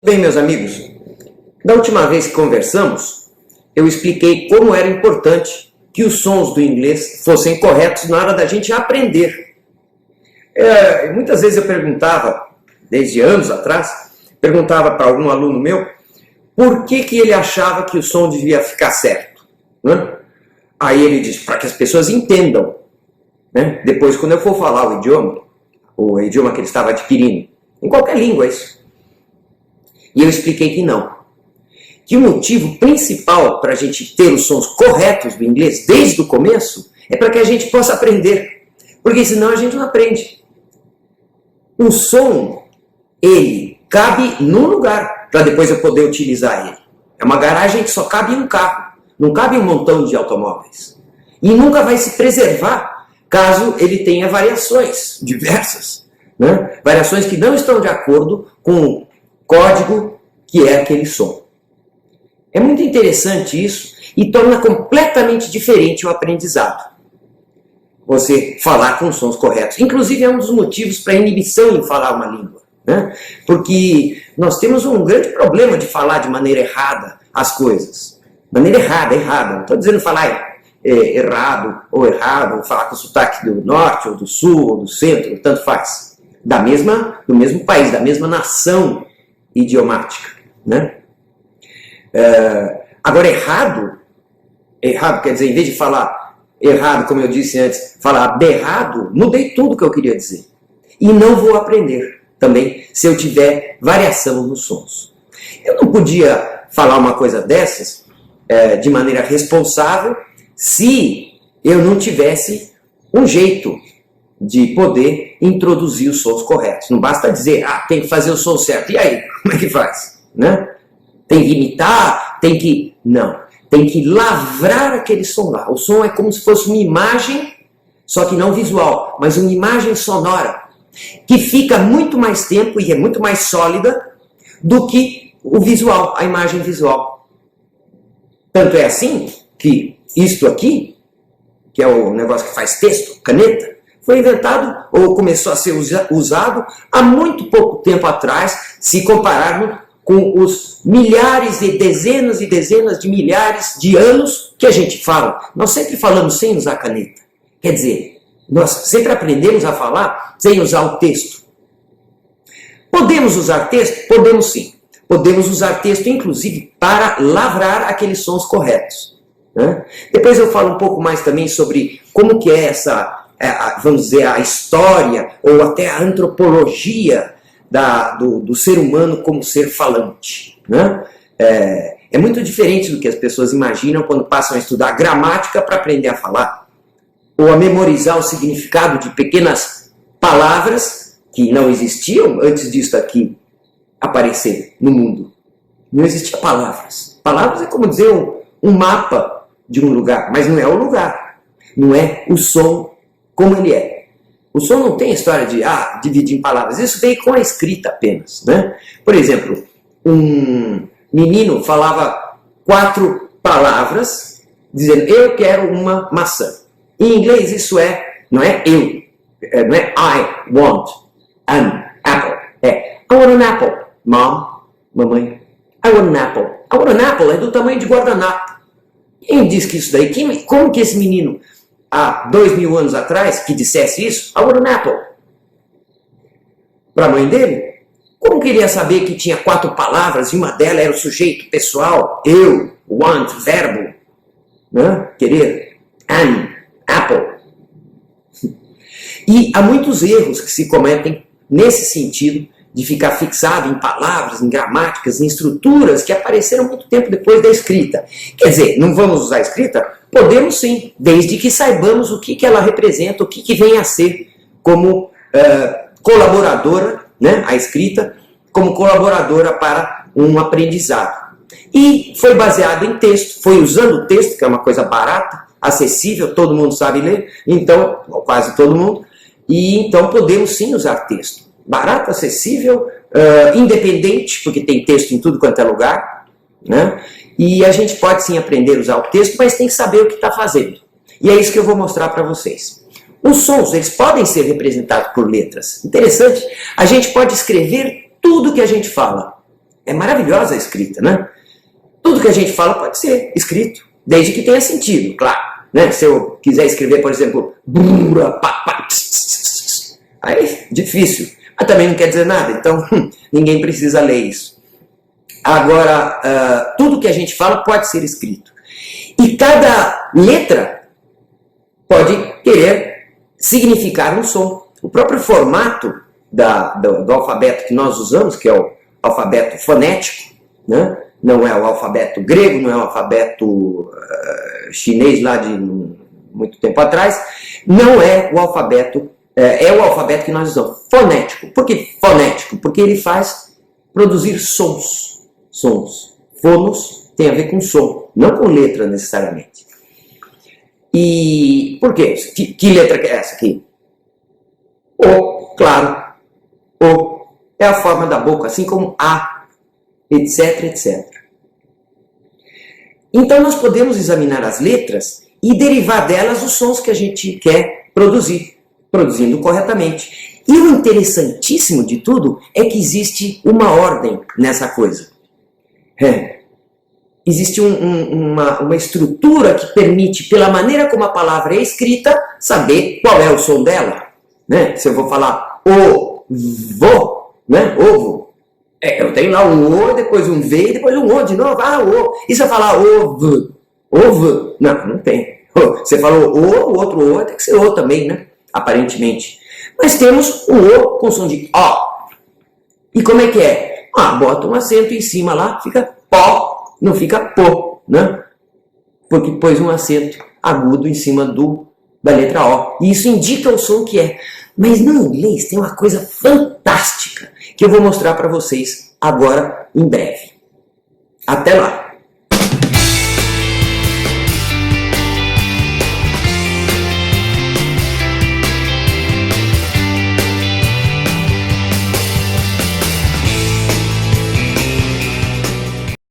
Bem, meus amigos, da última vez que conversamos, eu expliquei como era importante que os sons do inglês fossem corretos na hora da gente aprender. Muitas vezes eu perguntava, desde anos atrás, perguntava para algum aluno meu, por que ele achava que o som devia ficar certo, né? Aí ele diz, para que as pessoas entendam, né? Depois, quando eu for falar o idioma que ele estava adquirindo, em qualquer língua isso. E eu expliquei que não. Que o motivo principal para a gente ter os sons corretos do inglês desde o começo é para que a gente possa aprender. Porque senão a gente não aprende. O som, ele cabe num lugar para depois eu poder utilizar ele. É uma garagem que só cabe um carro. Não cabe um montão de automóveis. E nunca vai se preservar caso ele tenha variações diversas, né? Variações que não estão de acordo com o código que é aquele som. É muito interessante isso e torna completamente diferente o aprendizado. Você falar com sons corretos. Inclusive é um dos motivos para a inibição em falar uma língua, né? Porque nós temos um grande problema de falar de maneira errada as coisas. Maneira errada. Não estou dizendo falar errado, ou falar com sotaque do norte, ou do sul, ou do centro, tanto faz. Do mesmo país, da mesma nação idiomática, né? Agora, errado quer dizer, em vez de falar errado, como eu disse antes, falar berrado, mudei tudo o que eu queria dizer. E não vou aprender também se eu tiver variação nos sons. Eu não podia falar uma coisa dessas de maneira responsável se eu não tivesse um jeito de poder introduzir os sons corretos. Não basta dizer, tem que fazer o som certo. E aí, como é que faz? Né? Tem que imitar, Não, tem que lavrar aquele som lá. O som é como se fosse uma imagem, só que não visual, mas uma imagem sonora, que fica muito mais tempo e é muito mais sólida do que o visual, a imagem visual. Tanto é assim que isto aqui, que é o negócio que faz texto, caneta, foi inventado ou começou a ser usado há muito pouco tempo atrás, se compararmos com os milhares e dezenas de milhares de anos que a gente fala. Nós sempre falamos sem usar caneta. Quer dizer, nós sempre aprendemos a falar sem usar o texto. Podemos usar texto? Podemos sim. Podemos usar texto, inclusive, para lavrar aqueles sons corretos, né? Depois eu falo um pouco mais também sobre como que é vamos dizer, a história ou até a antropologia do ser humano como ser falante, né? É muito diferente do que as pessoas imaginam quando passam a estudar gramática para aprender a falar, ou a memorizar o significado de pequenas palavras que não existiam antes disso aqui aparecer no mundo. Não existiam palavras. Palavras é como dizer um mapa de um lugar, mas não é o lugar, não é o som como ele é. O som não tem história de dividir em palavras. Isso veio com a escrita apenas, né? Por exemplo, um menino falava 4 palavras dizendo, eu quero uma maçã. Em inglês isso não é eu, não é I want an apple. I want an apple, mom, mamãe. I want an apple. I want an apple é do tamanho de guardanapo. Quem diz que isso daí? Como que esse menino há 2000 anos atrás, que dissesse isso, I want an apple, para a mãe dele, como queria saber que tinha 4 palavras e uma delas era o sujeito pessoal, eu, want, verbo, né? Querer, an, apple. E há muitos erros que se cometem nesse sentido de ficar fixado em palavras, em gramáticas, em estruturas que apareceram muito tempo depois da escrita. Quer dizer, não vamos usar a escrita? Podemos sim, desde que saibamos o que ela representa, o que vem a ser como colaboradora, né, a escrita, como colaboradora para um aprendizado. E foi baseado em texto, foi usando o texto, que é uma coisa barata, acessível, todo mundo sabe ler, então, ou quase todo mundo, e então podemos sim usar texto. Barato, acessível, independente, porque tem texto em tudo quanto é lugar, né? E a gente pode sim aprender a usar o texto, mas tem que saber o que está fazendo. E é isso que eu vou mostrar para vocês. Os sons, eles podem ser representados por letras. Interessante. A gente pode escrever tudo que a gente fala. É maravilhosa a escrita, né? Tudo que a gente fala pode ser escrito, desde que tenha sentido, claro. Né? Se eu quiser escrever, por exemplo, aí difícil, mas também não quer dizer nada, então ninguém precisa ler isso. Agora, tudo que a gente fala pode ser escrito. E cada letra pode querer significar um som. O próprio formato do alfabeto que nós usamos, que é o alfabeto fonético, né? Não é o alfabeto grego, não é o alfabeto chinês lá de muito tempo atrás, não é o alfabeto, é o alfabeto que nós usamos, fonético. Por que fonético? Porque ele faz produzir sons. Fonos tem a ver com som, não com letra necessariamente. E por quê? Que letra é essa aqui? O, claro. O é a forma da boca, assim como A, etc, etc. Então nós podemos examinar as letras e derivar delas os sons que a gente quer produzir, produzindo corretamente. E o interessantíssimo de tudo é que existe uma ordem nessa coisa. Existe uma estrutura que permite, pela maneira como a palavra é escrita, saber qual é o som dela. Né? Se eu vou falar ovo, né? Ovo, eu tenho lá um O, depois um V, depois um O de novo, O. E se eu falar ovo? Não tem. Você falou o outro O, tem que ser O também, né? Aparentemente. Mas temos o O com som de O. E como é que é? Bota um acento em cima lá, fica pó, não fica pô, né? Porque pôs um acento agudo em cima da letra O. E isso indica o som que é. Mas no inglês tem uma coisa fantástica que eu vou mostrar para vocês agora em breve. Até lá!